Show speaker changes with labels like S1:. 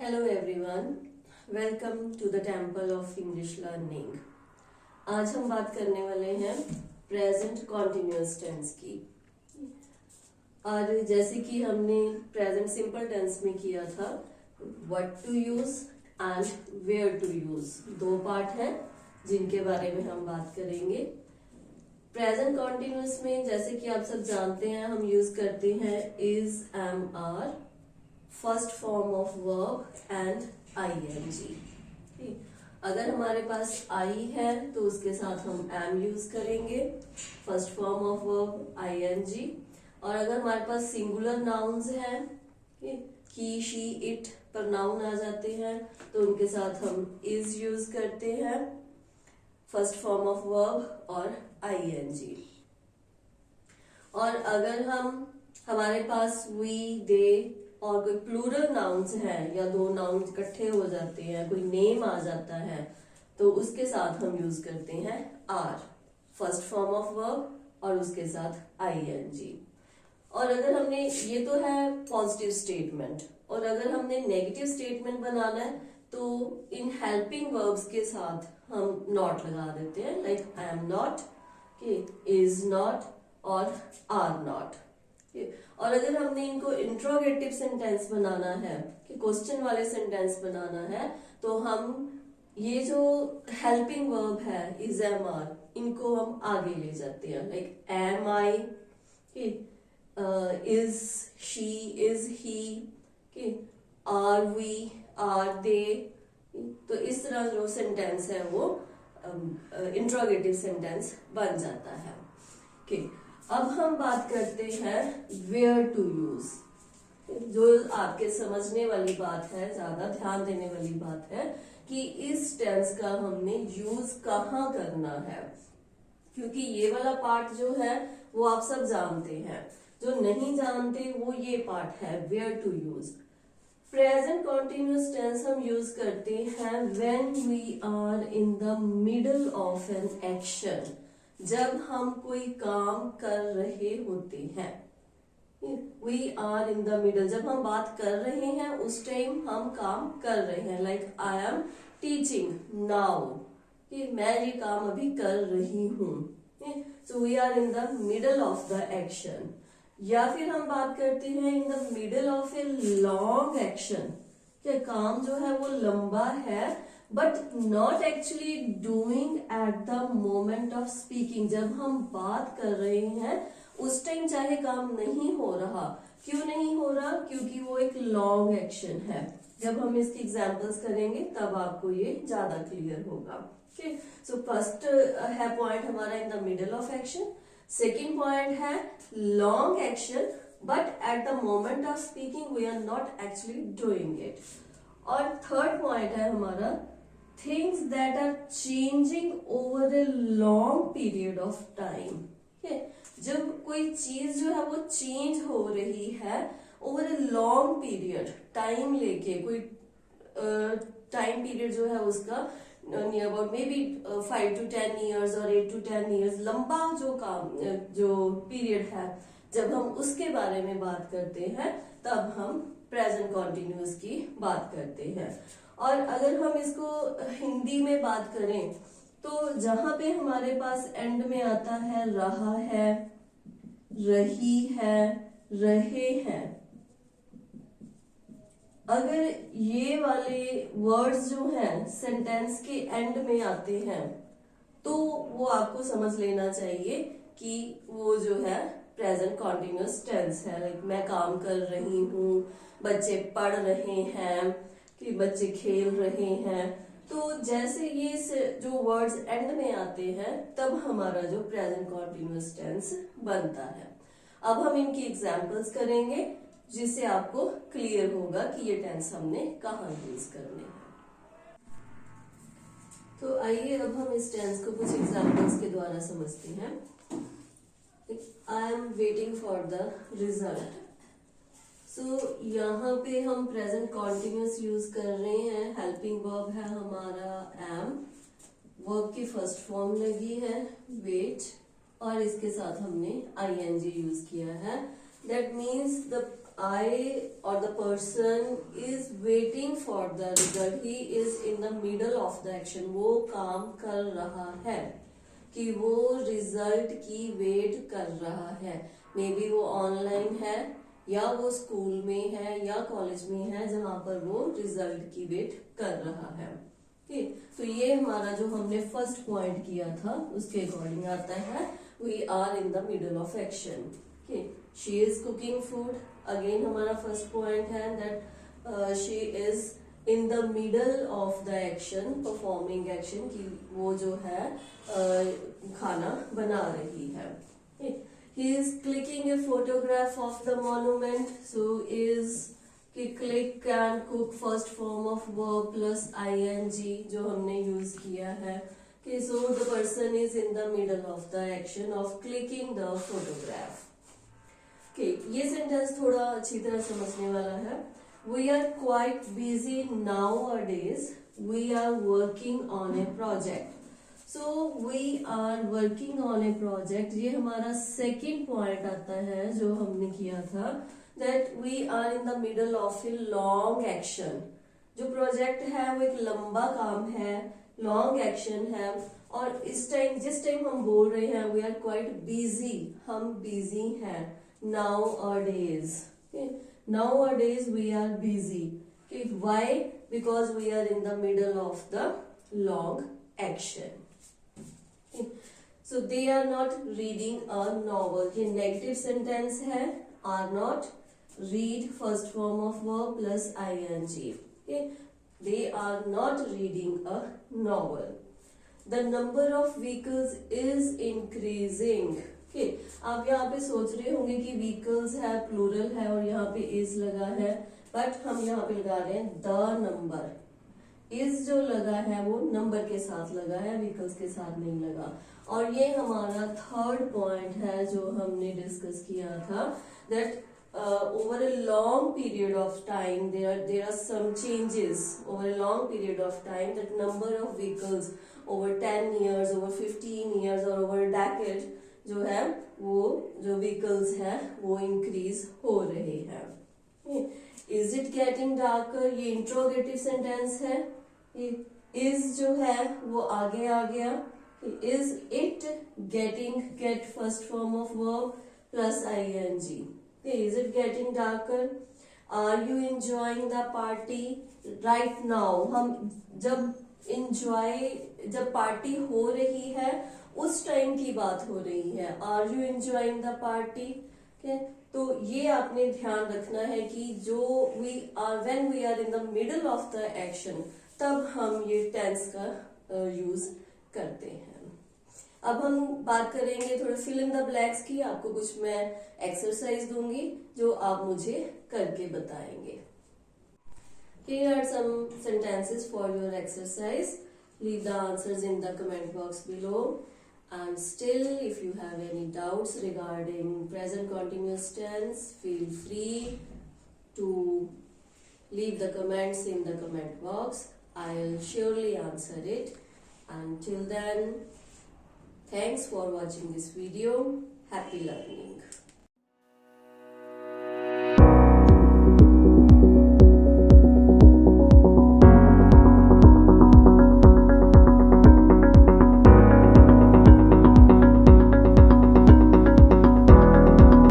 S1: Hello everyone, welcome to the temple of English learning. आज हम बात करने वाले हैं प्रेजेंट कॉन्टिन्यूअस टेंस की। और जैसे कि हमने प्रेजेंट सिंपल टेंस में किया था, what to use and where to use, दो पार्ट हैं जिनके बारे में हम बात करेंगे। प्रेजेंट कॉन्टिन्यूअस में जैसे कि आप सब जानते हैं, हम यूज करते हैं is, am, are, first form of verb and ing। अगर हमारे पास आई है तो उसके साथ हम एम यूज करेंगे, first form of verb ing। और अगर हमारे पास सिंगुलर नाउन्स हैं, ही, शी, इट पर नाउन आ जाते हैं, तो उनके साथ हम इज यूज करते हैं, फर्स्ट फॉर्म ऑफ वर्ब और ing। और अगर हमारे पास वी, दे और कोई प्लूरल नाउन्स हैं या दो नाउन्स इकट्ठे हो जाते हैं, कोई नेम आ जाता है, तो उसके साथ हम यूज करते हैं are, first form of verb और उसके साथ ing। और अगर हमने, ये तो है पॉजिटिव स्टेटमेंट, और अगर हमने नेगेटिव स्टेटमेंट बनाना है तो इन हेल्पिंग वर्ब्स के साथ हम नॉट लगा देते हैं, like I am not, is not और आर नॉट। और अगर हमने इनको इंट्रोगेटिव सेंटेंस बनाना है, कि क्वेश्चन वाले सेंटेंस बनाना है, तो हम ये जो हेल्पिंग वर्ब है इज, एम, आर, इनको हम आगे ले जाते हैं, like am I, is she, is he, are we, are they. तो इस तरह जो सेंटेंस है वो इंट्रोगेटिव सेंटेंस बन जाता है। अब हम बात करते हैं वेयर टू यूज, जो आपके समझने वाली बात है, ज्यादा ध्यान देने वाली बात है कि इस टेंस का हमने यूज कहाँ करना है। क्योंकि ये वाला पार्ट जो है वो आप सब जानते हैं, जो नहीं जानते वो ये पार्ट है where to use. Present continuous tense हम यूज करते हैं when we are in the middle of an action, जब हम कोई काम कर रहे होते हैं। We are in the middle, जब हम बात कर रहे हैं उस टाइम हम काम कर रहे हैं, like I am teaching now, मैं ये काम अभी कर रही हूँ। So we are in the middle of the action. या फिर हम बात करते हैं in the middle of a long action, कि काम जो है वो लंबा है but not actually doing at the moment of speaking, जब हम बात कर रहे हैं उस टाइम चाहे काम नहीं हो रहा। क्यों नहीं हो रहा? क्योंकि वो एक लॉन्ग एक्शन है। जब हम इसकी एग्जांपल्स करेंगे तब आपको ये ज्यादा क्लियर होगा। ओके, सो फर्स्ट है पॉइंट हमारा in the middle of action. Second point है long action but at the moment of speaking we are not actually doing it. और थर्ड पॉइंट है हमारा things that are changing over a long period of time. जब कोई चीज जो है वो चेंज हो रही है over a long period, time लेके, कोई टाइम पीरियड जो है उसका near about may be 5 to 10 years और 8 to 10 years, लंबा जो पीरियड है, जब हम उसके बारे में बात करते हैं तब हम प्रेजेंट कॉन्टिन्यूअस की बात करते हैं। और अगर हम इसको हिंदी में बात करें तो जहां पे हमारे पास एंड में आता है रहा है, रही है, रहे हैं, अगर ये वाले वर्ड्स जो हैं सेंटेंस के एंड में आते हैं तो वो आपको समझ लेना चाहिए कि वो जो है प्रेजेंट कॉन्टिन्यूअस टेंस है। लाइक मैं काम कर रही हूँ, बच्चे पढ़ रहे हैं, कि बच्चे खेल रहे हैं। तो जैसे ये जो वर्ड्स एंड में आते हैं तब हमारा जो प्रेजेंट कॉन्टिन्यूअस टेंस बनता है। अब हम इनकी एग्जांपल्स करेंगे जिससे आपको क्लियर होगा कि ये टेंस हमने कहाँ यूज करने हैं। तो आइए अब हम इस टेंस को कुछ एग्जांपल्स के द्वारा समझते हैं। I am waiting for the result. So यहाँ पे हम प्रेजेंट कॉन्टिन्यूअस यूज कर रहे हैं, हेल्पिंग वर्ब है हमारा एम, वर्ब की फर्स्ट फॉर्म लगी है वेट, और इसके साथ हमने ing यूज किया है। That means the I or the person is waiting for the result. He is in the middle of the action. वो काम कर रहा है कि वो रिजल्ट की वेट कर रहा है. मे बी वो ऑनलाइन है या वो स्कूल में है या कॉलेज में है जहां पर वो रिजल्ट की वेट कर रहा है. ओके, तो ये हमारा जो हमने फर्स्ट पॉइंट किया था उसके अकॉर्डिंग आता है. We are in the middle of action. Okay, she is cooking food. Again हमारा फर्स्ट पॉइंट है that she is in the middle of the action, performing action, कि वो जो है खाना बना रही है. He is clicking a photograph of the monument. So is कि click and cook first form of verb plus ing जो हमने यूज किया है. कि so the person is in the middle of the action of clicking the photograph. ये sentence थोड़ा अच्छी तरह समझने वाला है. We are quite busy nowadays. We are working on a project. So we are working on a project, ये हमारा second point आता है जो हमने किया था. That we are in the middle of a long action. जो project है वो एक लंबा काम है, लॉन्ग एक्शन है. और इस टाइम जिस टाइम हम बोल रहे हैं वी आर क्वाइट बिजी, हम बिजी हैं. Nowadays. Okay. Nowadays we are busy. Okay. Why? Because we are in the middle of the long action. Okay. So they are not reading a novel. ये negative sentence है. Are not. Read first form of verb plus ing. Okay. They are not reading a novel. The number of vehicles is increasing. Okay. आप यहाँ पे सोच रहे होंगे कि vehicles है, प्लूरल है और यहाँ पे इज लगा है, बट हम यहाँ पे लगा रहे हैं द नंबर. इज जो लगा है वो नंबर के साथ लगा है, व्हीकल्स के साथ नहीं लगा. और ये हमारा थर्ड पॉइंट है जो हमने डिस्कस किया था. That over a long period of time there are some changes. Over a long period of time that number of vehicles over 10 years, over 15 years or over a decade जो है वो जो vehicles है वो increase हो रहे हैं. Is it getting darker, ये इंट्रोगेटिव सेंटेंस है. इज जो है वो आगे आ गया. Is it getting, get first form of verb plus ing. Is it getting darker. Are you enjoying the party right now. हम जब पार्टी हो रही है उस टाइम की बात हो रही है. Are you enjoying the party. तो ये आपने ध्यान रखना है कि जो when we are in the middle of the action तब हम ये टेंस का यूज करते हैं. अब हम बात करेंगे थोड़ा फिल इन द ब्लैंक्स की. आपको कुछ मैं एक्सरसाइज दूंगी जो आप मुझे करके बताएंगे. Here are some sentences for your exercise. Leave the answers in the comment box below. And still, if you have any doubts regarding present continuous tense, feel free to leave the comments in the comment box. I'll surely answer it. Until then, thanks for watching this video. Happy learning.